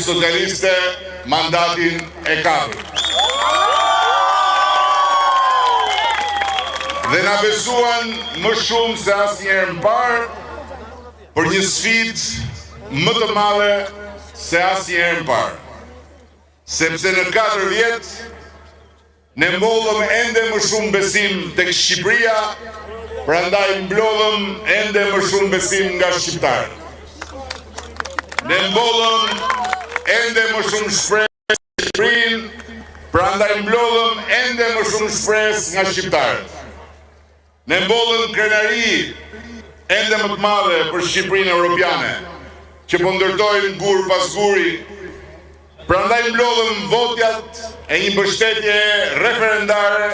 Socialiste mandatin e 4. Dhe na besuan më shumë se asnjëherë më parë për një sfidë më të madhe se asnjëherë më parë. Sepse në 4 vjet ne mbollëm ende më shumë besim tek Shqipëria, prandaj mblodhëm ende më shumë besim nga shqiptarët. Ne mbollëm ende më shumë shpresë në Shqipërinë, prandaj mblodhëm ende më shumë shpresë nga shqiptarët. Ne mbollëm krenari ende më të madhe për Shqipërinë europiane, që po ndërtojnë gur pas guri. Prandaj mblodhëm votjat e një mbështetje referendare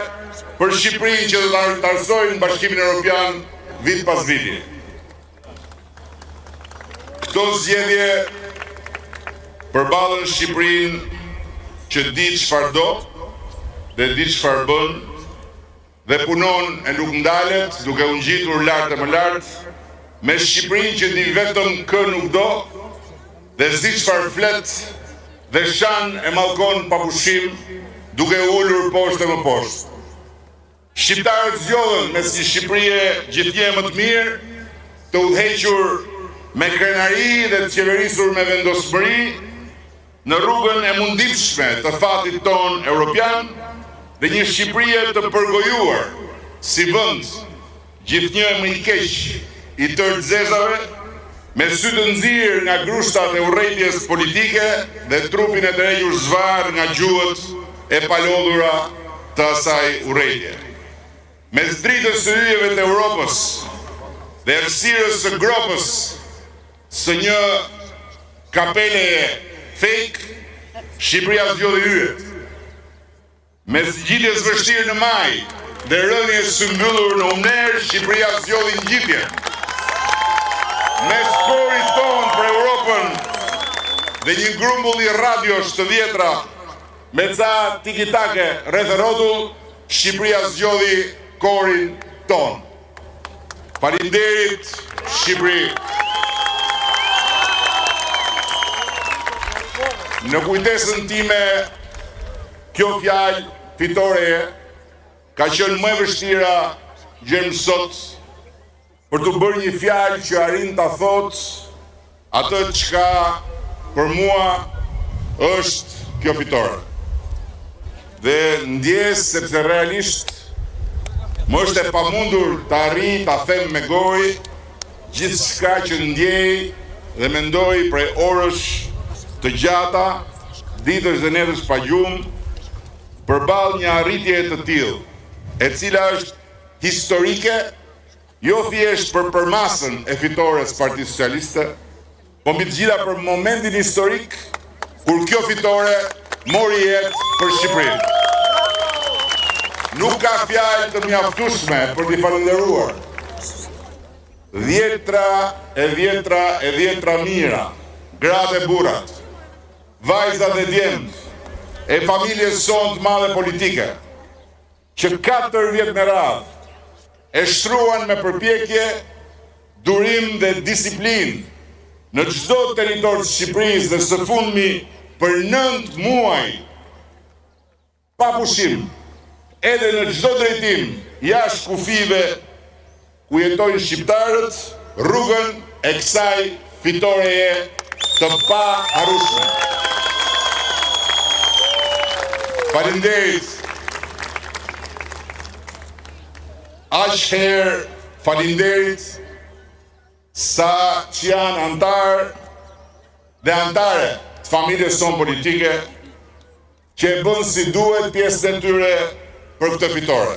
për Shqipërinë që do të anëtarësojnë Bashkimin Evropian vit pas viti. Këto zgjedhje përballen Shqipërinë që di çfarë do dhe di çfarë bën dhe punon e nuk ndalet duke u ngjitur lart e më lart me Shqipërinë që di vetëm kë nuk do dhe zi çfarë flet dhe shan e mallkon pa pushim duke ulur poshtë e më poshtë. Shqiptarët zgjodhen me si Shqipërie gjithnjë më të mirë, të udhëhequr me krenari dhe të qeverisur me vendosmëri në rrugën e mundimshme të fatit ton europian dhe një Shqipërie të përgojuar si vend gjithnjë më i keq i tërë zezave, me sy të nxirr nga grushtat e urrëties politike dhe trupin e tërhequr zvar nga gjuhët e palodhura të asaj urrëtie. Mes dritës së hyjeve të Europës dhe errësirës së gropës së një kapele fake, Shqipëria zgjodhi hyjet. Mes ngjitjes vështirë në maj dhe rënies së mbyllur në umner, Shqipëria zgjodhi ngjitjen. Mes korit ton për Europën dhe një grumbull i radiosh të vjetra me ca tiki-take rreth rrotull, Shqipëria zgjodhi korin ton. Faleminderit Shqipëri. Në kujtesën time, kjo fjalë fitoreje ka qenë më e vështira gjë sot për të bërë një fjalë që arrin ta thot atë çka për mua është kjo fitore. Dhe ndjes sepse realisht më është e pamundur të arrij ta them me gojë gjithçka që ndjej dhe mendoj prej orësh të gjata, ditësh dhe netësh pa gjumë, përballë një arritje të tillë, e cila është historike, jo thjesht për përmasën e fitores Partisë Socialiste, po mbi të gjitha për momentin historik kur kjo fitore mori jetë për Shqipërinë. Nuk ka fjalë të mjaftueshme për t'i falendëruar. Dhjetra mira, gratë e burrat, vajzat e djemt, e familjes sonë të madhe politike, që 4 vjet me radhë e shtruan me përpjekje, durim dhe disiplinë në çdo territor të Shqipërisë dhe së fundmi për 9 muaj, pa pushim, edhe në çdo drejtim jashtë kufive ku jetojnë shqiptarët, rrugën e kësaj fitoreje të paharrueshme. Faleminderit. Asherë faleminderit sa që janë antar dhe antare të familjes sonë politike që e bën si duhet pjesën e tyre për këtë fitore.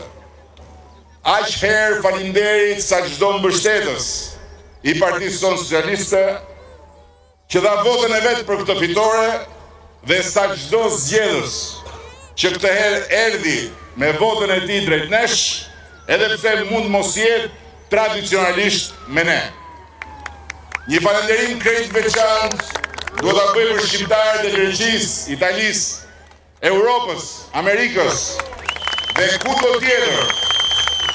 Aq herë faleminderit sa çdo mbështetës i Partisë sonë Socialiste që dha votën e vet për këtë fitore dhe sa çdo zgjedhës që këtë herë erdhi me votën e tij drejt nesh, edhe pse mund mos jetë tradicionalisht me ne. Një falënderim krejt veçantë duhet ta bëj për shqiptarët e Greqisë, Italisë, Europës, Amerikës dhe kudo tjetër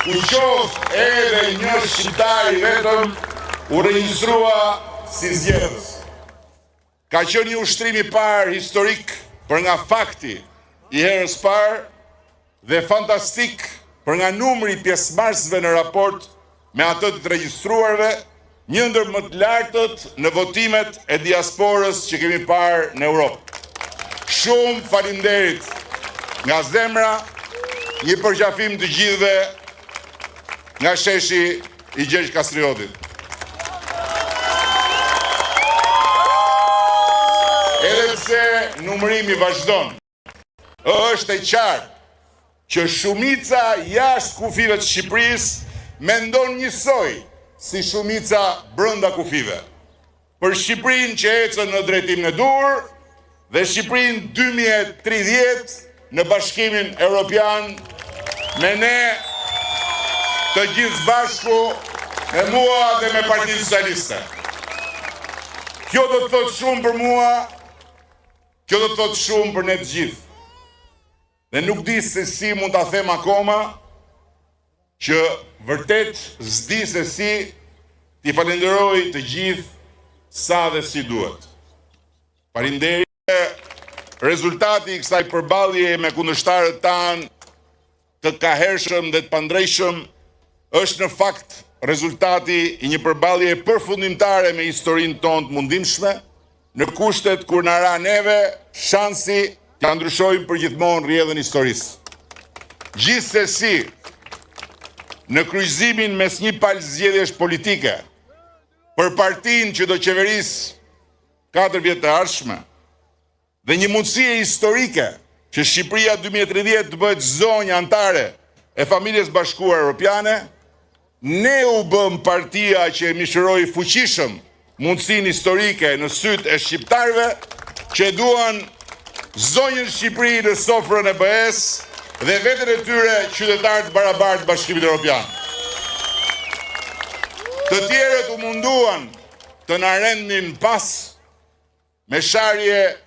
ku qoftë edhe një shqiptar i vetëm u regjistrua si zgjedhës. ka qenë një ushtrim i parë historik për nga fakti i herës parë dhe fantastik për nga numri pjesëmarrësve në raport me ato të regjistruarve, një ndër më të lartët në votimet e diasporës që kemi parë në Europë. Shumë faleminderit nga zemra, një përqafim të gjithëve nga sheshi i Gjergj Kastriotit. Edhe pse numërimi vazhdon, është e qartë që shumica jashtë kufive të Shqipërisë mendon njësoj si shumica brenda kufive. Për Shqipërinë që ecën në drejtimin e dur dhe Shqipërinë 2030 në Bashkimin Evropian me ne të gjithë bashku, me mua dhe me Partinë Socialiste. Kjo do të thotë shumë për mua, kjo do të thotë shumë për ne të gjithë. Dhe nuk di se si mund ta them akoma që vërtet s'di se si t'i falenderoj të gjithë sa dhe si duhet. Faleminderit, rezultati i kësaj përballje me kundërshtarët tanë të kahershëm dhe të pandrejshëm është në fakt rezultati i një përballje përfundimtare me historinë tonë të mundimshme, në kushtet kur na ra neve shansi t'ja ndryshojmë përgjithmonë rrjedhën historisë. Gjithsesi, në kryqëzimin mes një palë zgjedhjesh politike për partinë që do qeverisë 4 vjet të ardhshme dhe një mundësie historike që Shqipëria 2030 të bëhet zonjë anëtare e familjes bashkuar europiane, ne u bëm partia që e mishëroi fuqishëm mundësinë historike në sytë e shqiptarëve që duan zonjën Shqipëri në sofrën e BE-s dhe veten e tyre qytetarë të barabartë Bashkimit Evropian. Të tjerët u munduan të na rendin pas me sharje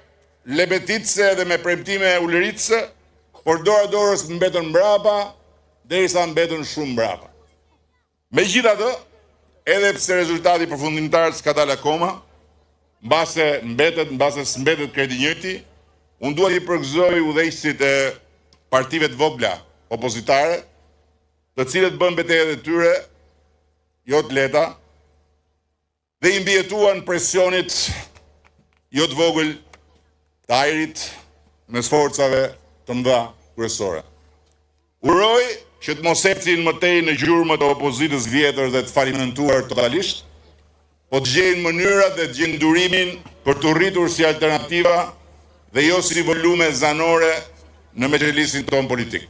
lebetitse dhe me premtime uleritse, por dora dorës mbetën mbrapa, derisa mbetën shumë mbrapa. Megjithatë, edhe pse rezultati përfundimtar s'ka dalë akoma, mbase s'mbetet kredi njëjti, unë dua t'i përgëzoj udhëheqësit e partive të vogla opozitare, të cilët bën betejat e tyre jo të lehta dhe i mbijetuan presionit jo të vogël të ajrit me sforcave të mëdha kryesore. Uroj që të mos ecin më tej në gjurmët e opozitës vjetër dhe të falimentuar totalisht, po të gjejnë mënyrat dhe të gjejnë durimin për të rritur si alternativa dhe jo si volume zanore në mexhelisin ton politik.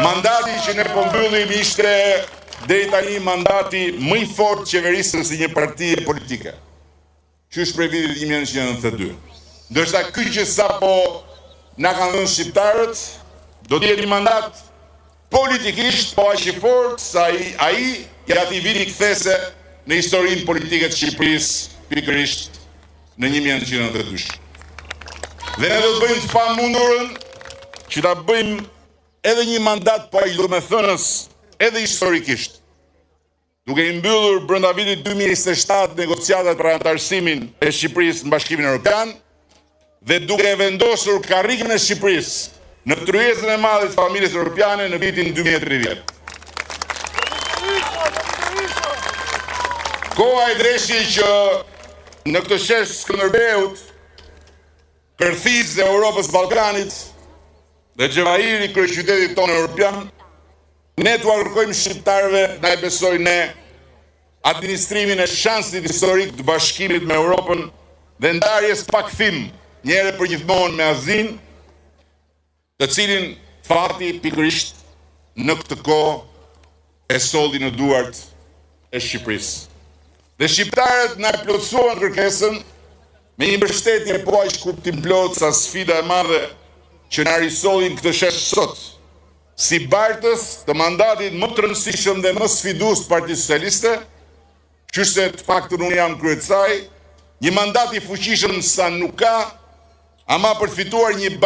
Mandati që ne po mbyllim ishte deri tani mandati më i fortë qeverisës së një partie politike. Qysh prej vitit 1992. Ndërsa ky që sapo na kanë dhënë shqiptarët, do të jetë një mandat politikisht po aq i fortë sa ai i atij viti kthese në historinë politike të Shqipërisë pikërisht në 1992. Dhe ne do të bëjmë të pamundurën që ta bëjmë edhe një mandat po aq domethënës edhe historikisht. Duke i mbyllur brenda vitit 2027 negociatat për anëtarësimin e Shqipërisë në Bashkimin Evropian dhe duke vendosur karrikën e Shqipërisë në tryezën e madhe të familjes europiane në vitin 2030. Koha e dreshi që në këtë shesh Skënderbeut, kërthis e Europës Ballkanit dhe xhevairi kryeqytetit tonë europian, ne t'u kërkojmë shqiptarëve, na e besoj ne, administrimin e shansit historik të bashkimit me Europën dhe ndarjes pa kthim një herë për gjithmonë me Azinë, të cilin fati pikërisht në këtë kohë e solli në duart e Shqipërisë. Dhe shqiptarët na plotësuan kërkesën me një mbështetje po aq kuptimplot sa sfida e madhe që na risollin këtë shesh sot, si bartës të mandatit më të rëndësishëm dhe më sfidues të Partisë Socialiste, qyse të paktën unë jam kryet saj, një mandat i fuqishëm sa nuk ka, ama për të fituar një